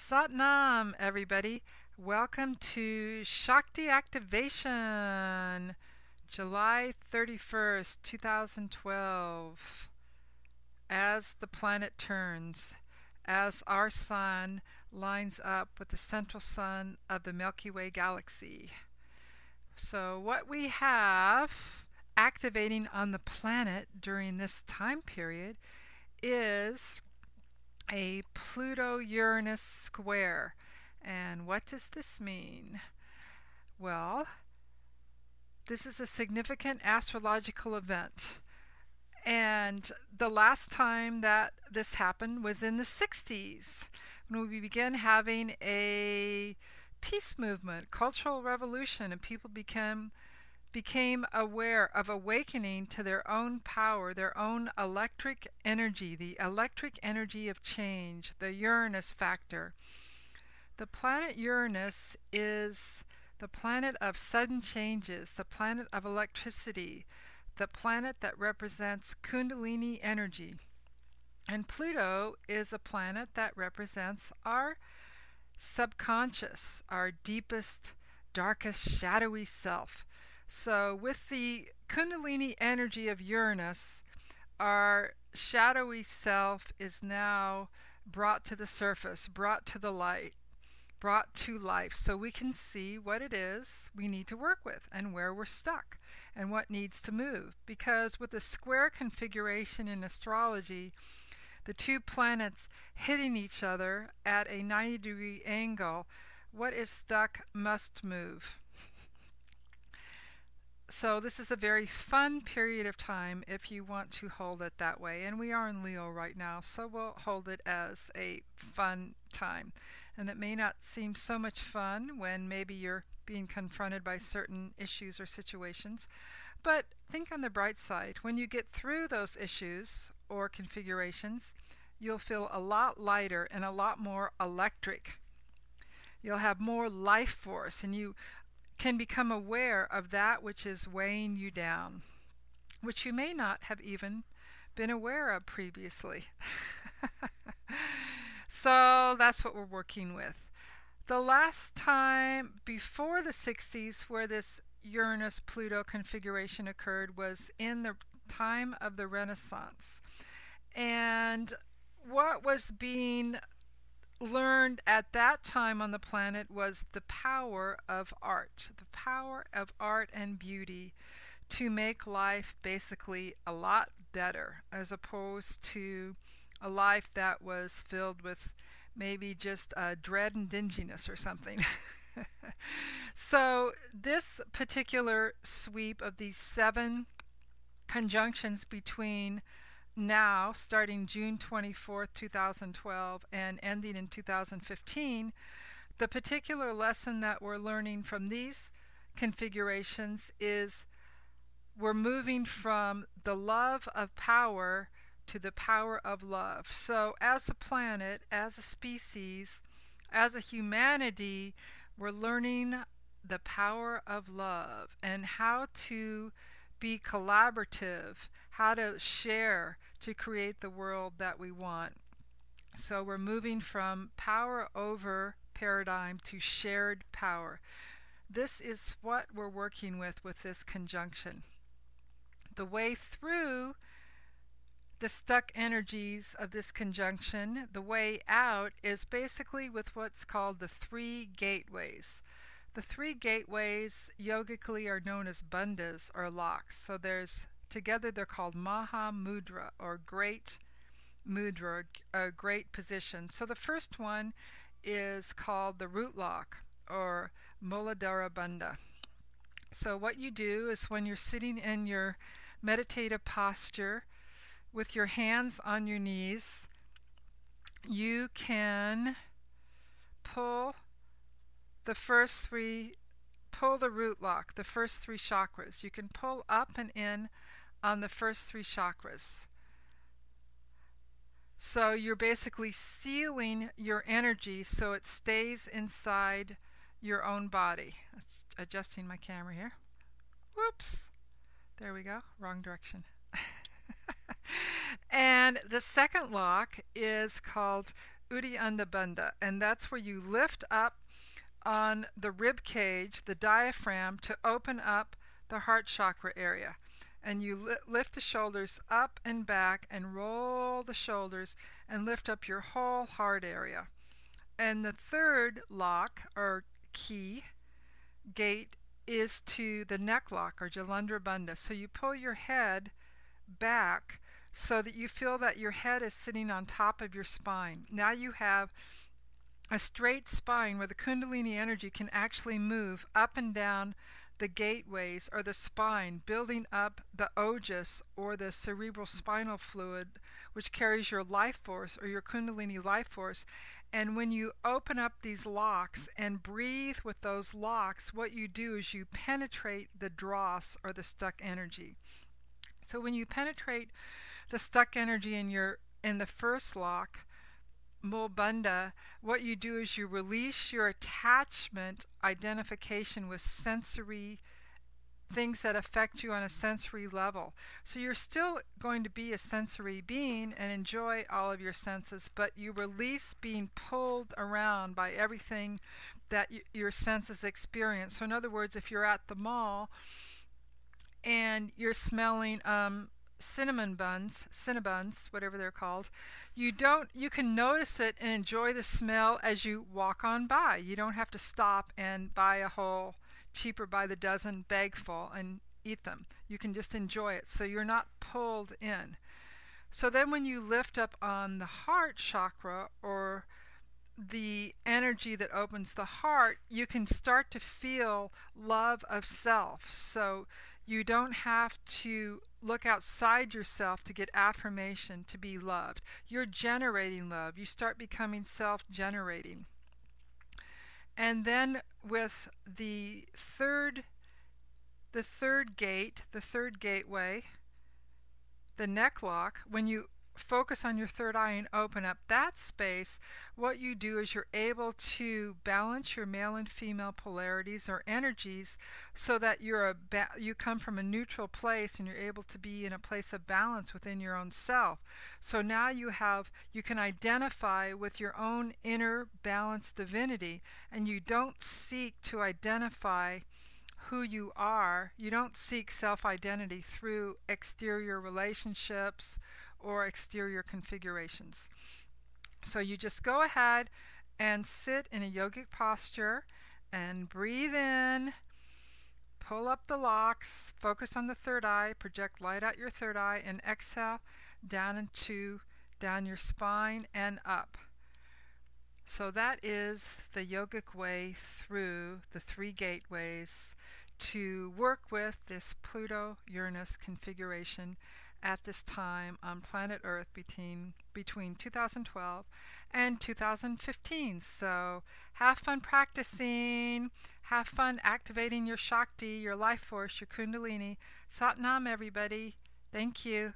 Satnam, everybody. Welcome to Shakti Activation, July 31st, 2012. As the planet turns, as our sun lines up with the central sun of the Milky Way galaxy. So, what we have activating on the planet during this time period is a Pluto-Uranus square. And what does this mean? Well, this is a significant astrological event. And the last time that this happened was in the 60s, when we began having a peace movement, cultural revolution, and people became aware of awakening to their own power, their own electric energy, the electric energy of change, the Uranus factor. The planet Uranus is the planet of sudden changes, the planet of electricity, the planet that represents Kundalini energy. And Pluto is a planet that represents our subconscious, our deepest, darkest, shadowy self. So with the Kundalini energy of Uranus, our shadowy self is now brought to the surface, brought to the light, brought to life, so we can see what it is we need to work with and where we're stuck and what needs to move. Because with the square configuration in astrology, the two planets hitting each other at a 90-degree angle, what is stuck must move. So this is a very fun period of time if you want to hold it that way. And we are in Leo right now, so we'll hold it as a fun time. And it may not seem so much fun when maybe you're being confronted by certain issues or situations. But think on the bright side. When you get through those issues or configurations, you'll feel a lot lighter and a lot more electric. You'll have more life force, and you can become aware of that which is weighing you down, which you may not have even been aware of previously. So that's what we're working with. The last time before the 60s where this Uranus-Pluto configuration occurred was in the time of the Renaissance. And what was being learned at that time on the planet was the power of art and beauty to make life basically a lot better, as opposed to a life that was filled with maybe just dread and dinginess or something. So this particular sweep of these 7 conjunctions between now, starting June 24th, 2012, and ending in 2015, the particular lesson that we're learning from these configurations is we're moving from the love of power to the power of love. So as a planet, as a species, as a humanity, we're learning the power of love and how to be collaborative, how to share to create the world that we want. So we're moving from power over paradigm to shared power. This is what we're working with this conjunction. The way through the stuck energies of this conjunction, the way out, is basically with what's called the 3 gateways. The 3 gateways yogically are known as bandhas or locks. So together they're called Maha Mudra, or great mudra, a great position. So the first one is called the root lock, or Muladhara Bandha. So what you do is when you're sitting in your meditative posture with your hands on your knees, you can pull the root lock, the first 3 chakras. You can pull up and in on the first 3 chakras. So you're basically sealing your energy so it stays inside your own body. Adjusting my camera here. Whoops. There we go. Wrong direction. And the second lock is called Uddiyana Bandha, and that's where you lift up on the rib cage, the diaphragm, to open up the heart chakra area. And you lift the shoulders up and back and roll the shoulders and lift up your whole heart area. And the third lock or key gate is to the neck lock or Jalandhara Bandha. So you pull your head back so that you feel that your head is sitting on top of your spine. Now you have a straight spine where the Kundalini energy can actually move up and down the gateways or the spine, building up the ojas or the cerebral spinal fluid, which carries your life force or your Kundalini life force. And when you open up these locks and breathe with those locks, what you do is you penetrate the dross or the stuck energy. So when you penetrate the stuck energy in the first lock, Mul Bandha, what you do is you release your attachment identification with sensory things that affect you on a sensory level. So you're still going to be a sensory being and enjoy all of your senses, but you release being pulled around by everything that your senses experience. So in other words, if you're at the mall and you're smelling Cinnabons, whatever they're called, you can notice it and enjoy the smell as you walk on by. You don't have to stop and buy a whole cheaper by the dozen bag full and eat them. You can just enjoy it, so you're not pulled in. So then when you lift up on the heart chakra, or the energy that opens the heart, you can start to feel love of self. So you don't have to look outside yourself to get affirmation to be loved. You're generating love. You start becoming self-generating. And then with the third gate, the third gateway, the neck lock, when you focus on your third eye and open up that space, what you do is you're able to balance your male and female polarities or energies so that you come from a neutral place and you're able to be in a place of balance within your own self. So now you can identify with your own inner balanced divinity, and you don't seek to identify who you are. You don't seek self-identity through exterior relationships or exterior configurations. So you just go ahead and sit in a yogic posture and breathe in, pull up the locks, focus on the third eye, project light out your third eye, and exhale down your spine and up. So that is the yogic way through the three gateways to work with this Pluto-Uranus configuration at this time on planet Earth between 2012 and 2015. So have fun practicing, have fun activating your Shakti, your life force, your Kundalini. Sat Nam, everybody. Thank you.